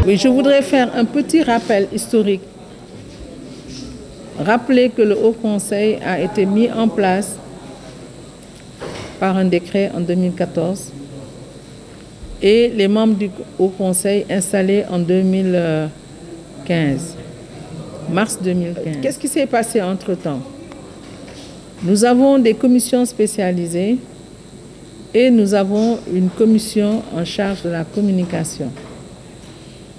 Oui, je voudrais faire un petit rappel historique. Rappeler que le Haut Conseil a été mis en place par un décret en 2014 et les membres du Haut Conseil installés en 2015, mars 2015. Qu'est-ce qui s'est passé entre-temps? Nous avons des commissions spécialisées et nous avons une commission en charge de la communication.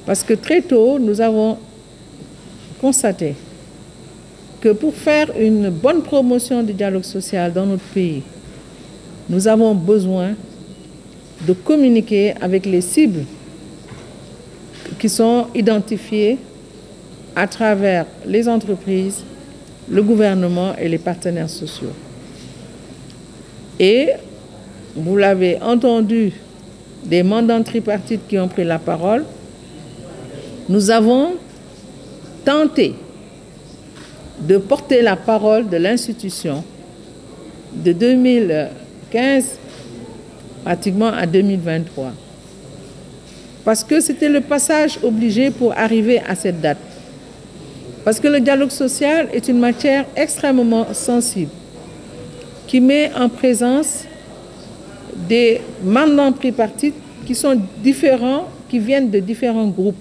Parce que très tôt, nous avons constaté que pour faire une bonne promotion du dialogue social dans notre pays, nous avons besoin de communiquer avec les cibles qui sont identifiées à travers les entreprises, le gouvernement et les partenaires sociaux. Et vous l'avez entendu, des mandants tripartites qui ont pris la parole, nous avons tenté de porter la parole de l'institution de 2015 pratiquement à 2023. Parce que c'était le passage obligé pour arriver à cette date. Parce que le dialogue social est une matière extrêmement sensible qui met en présence des mandants tripartites qui sont différents, qui viennent de différents groupes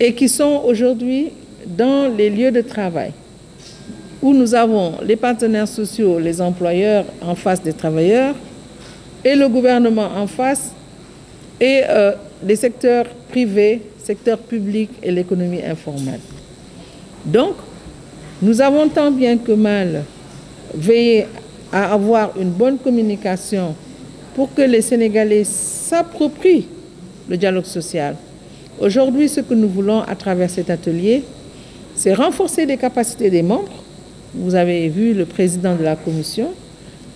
et qui sont aujourd'hui dans les lieux de travail où nous avons les partenaires sociaux, les employeurs en face des travailleurs et le gouvernement en face et les secteurs privés, secteur public et l'économie informelle. Donc, nous avons tant bien que mal veillé à avoir une bonne communication pour que les Sénégalais s'approprient le dialogue social. Aujourd'hui, ce que nous voulons à travers cet atelier, c'est renforcer les capacités des membres. Vous avez vu le président de la commission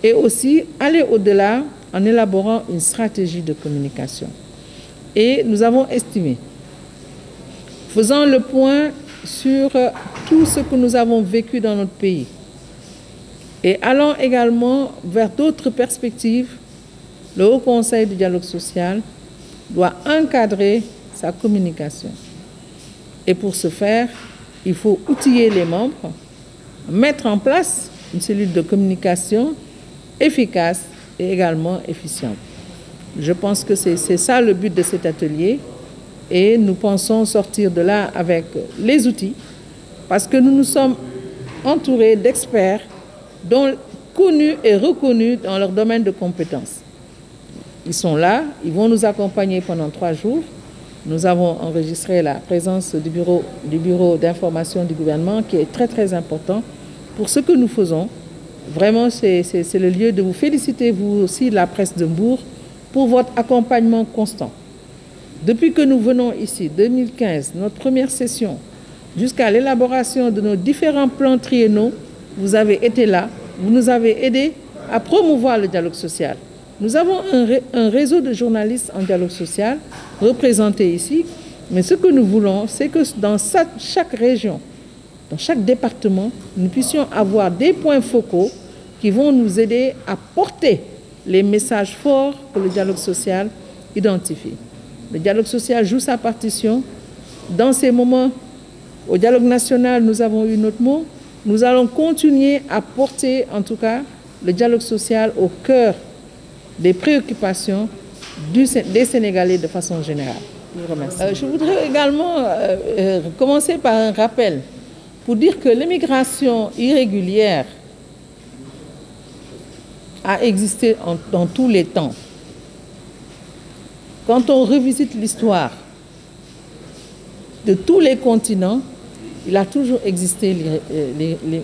et aussi aller au-delà en élaborant une stratégie de communication. Et nous avons estimé, faisant le point sur tout ce que nous avons vécu dans notre pays et allant également vers d'autres perspectives, le Haut Conseil du dialogue social doit encadrer sa communication. Et pour ce faire, il faut outiller les membres, mettre en place une cellule de communication efficace et également efficiente. Je pense que c'est ça le but de cet atelier et nous pensons sortir de là avec les outils parce que nous nous sommes entourés d'experts connus et reconnus dans leur domaine de compétences. Ils sont là, ils vont nous accompagner pendant 3 jours. Nous avons enregistré la présence du bureau d'information du gouvernement qui est très très important pour ce que nous faisons. Vraiment, c'est le lieu de vous féliciter, vous aussi, la presse de Mbour, pour votre accompagnement constant. Depuis que nous venons ici, 2015, notre première session, jusqu'à l'élaboration de nos différents plans triennaux, vous avez été là, vous nous avez aidés à promouvoir le dialogue social. Nous avons un réseau de journalistes en dialogue social représentés ici, mais ce que nous voulons, c'est que dans chaque région, dans chaque département, nous puissions avoir des points focaux qui vont nous aider à porter les messages forts que le dialogue social identifie. Le dialogue social joue sa partition. Dans ces moments, au dialogue national, nous avons eu notre mot. Nous allons continuer à porter, en tout cas, le dialogue social au cœur des préoccupations des Sénégalais de façon générale. Je vous remercie. Je voudrais également commencer par un rappel pour dire que l'immigration irrégulière a existé dans tous les temps. Quand on revisite l'histoire de tous les continents, il a toujours existé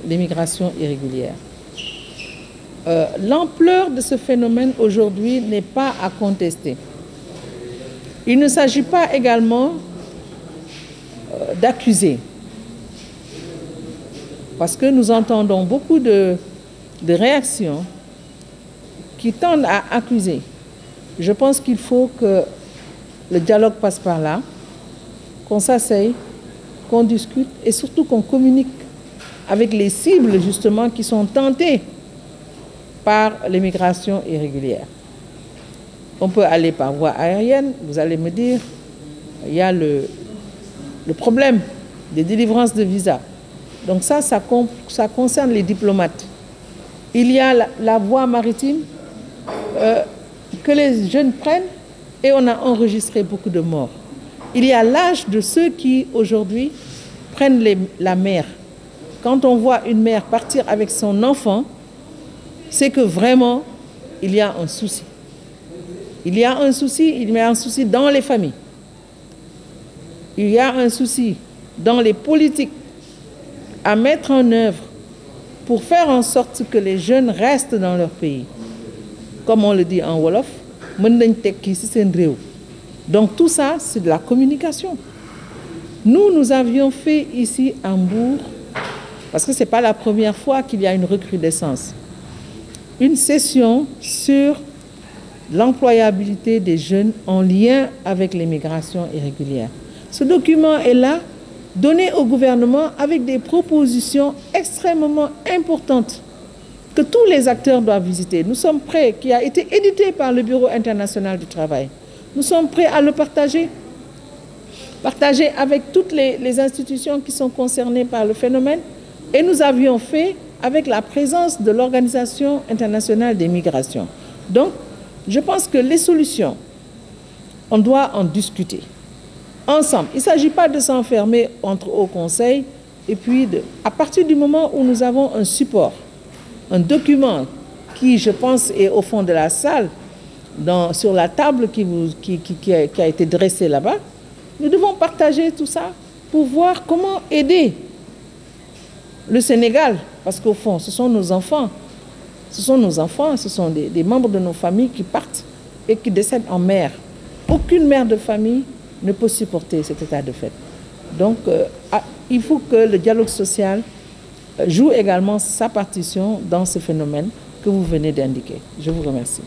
l'immigration irrégulière. L'ampleur de ce phénomène aujourd'hui n'est pas à contester. Il ne s'agit pas également d'accuser, parce que nous entendons beaucoup de réactions qui tendent à accuser. Je pense qu'il faut que le dialogue passe par là, qu'on s'asseye, qu'on discute et surtout qu'on communique avec les cibles justement qui sont tentées par l'immigration irrégulière. On peut aller par voie aérienne, vous allez me dire, il y a le problème des délivrances de visas. Donc ça concerne les diplomates. Il y a la voie maritime que les jeunes prennent et on a enregistré beaucoup de morts. Il y a l'âge de ceux qui, aujourd'hui, prennent la mer. Quand on voit une mère partir avec son enfant, c'est que vraiment, il y a un souci. Il y a un souci dans les familles. Il y a un souci dans les politiques à mettre en œuvre pour faire en sorte que les jeunes restent dans leur pays. Comme on le dit en Wolof, donc tout ça, c'est de la communication. Nous avions fait ici à Mbour, parce que ce n'est pas la première fois qu'il y a une recrudescence, une session sur l'employabilité des jeunes en lien avec l'immigration irrégulière. Ce document est là, donné au gouvernement avec des propositions extrêmement importantes que tous les acteurs doivent visiter. Nous sommes prêts, qui a été édité par le Bureau international du travail. Nous sommes prêts à le partager avec toutes les institutions qui sont concernées par le phénomène. Et nous avions fait avec la présence de l'Organisation internationale des migrations. Donc, je pense que les solutions, on doit en discuter ensemble. Il ne s'agit pas de s'enfermer au Conseil et puis à partir du moment où nous avons un support, un document qui, je pense, est au fond de la salle, sur la table qui a été dressée là-bas, nous devons partager tout ça pour voir comment aider le Sénégal. Parce qu'au fond, ce sont nos enfants. Ce sont nos enfants, ce sont des membres de nos familles qui partent et qui décèdent en mer. Aucune mère de famille ne peut supporter cet état de fait. Donc, il faut que le dialogue social joue également sa partition dans ce phénomène que vous venez d'indiquer. Je vous remercie.